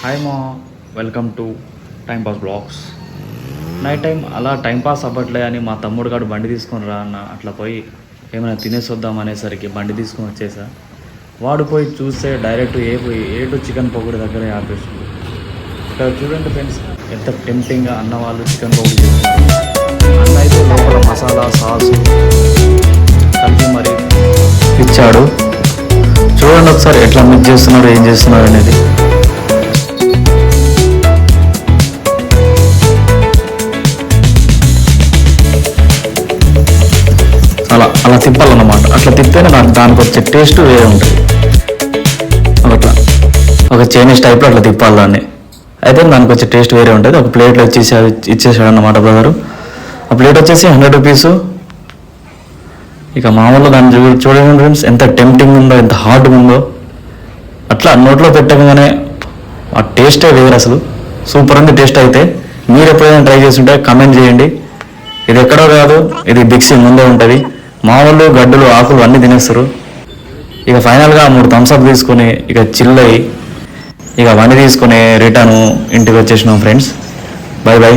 Hi మా welcome to time pass blogs. Night time అలా time pass అవ్వట్లే అని మా తమ్ముడు గారు బండి తీసుకొని రా అన్న అట్లా పోయి ఏమైనా తినేసి వద్దాం అనేసరికి బండి తీసుకొని వచ్చేసా. వాడు పోయి చూస్తే డైరెక్ట్ ఏ టు చికెన్ పకోడీ దగ్గర ఆపేస్తుంది. ఇక్కడ చూడండి ఫ్రెండ్స్, ఎంత టెంప్టింగ్గా అన్న వాళ్ళు చికెన్ పకోడీ చేస్తున్నారు. అన్న అయితే లోపల మసాలా సాసు కలిపి మరి ఇచ్చాడు. చూడండి ఒకసారి ఎట్లా మిక్స్ చేస్తున్నారు, ఏం చేస్తున్నారు అనేది. అలా తిప్పాలన్నమాట. అట్లా తిప్పితేనే నాకు దానికి వచ్చే టేస్ట్ వేరే ఉంటుంది. అట్లా ఒక చైనీస్ టైప్లో అట్లా తిప్పాలి దాన్ని. అయితే దానికి వచ్చే టేస్ట్ వేరే ఉంటుంది. ఒక ప్లేట్లో ఇచ్చేసాడు అన్నమాట బ్రదరు. ఆ ప్లేట్ వచ్చేసి 100 రూపీస్. ఇక మామూలుగా దాన్ని చూడండి ఫ్రెండ్స్, ఎంత టెంప్టింగ్ ఉందో, ఎంత హార్డ్గా ఉందో. అట్లా నోట్లో పెట్టగానే ఆ టేస్టే వేరు అసలు. సూపర్ ఉంది టేస్ట్. అయితే మీరు ఎప్పుడైనా ట్రై చేస్తుంటే కమెంట్ చేయండి. ఇది ఎక్కడో కాదు, ఇది బిక్సీ ముందే ఉంటుంది. మామూలు గడ్డలు ఆకులు అన్నీ తినేస్తారు. ఇక ఫైనల్గా 3 థమ్స్అప్ తీసుకొని ఇక చిల్ అయ్యి ఇక బండి తీసుకొని రిటర్న్ ఇంటికి వచ్చేసినాం ఫ్రెండ్స్. By by.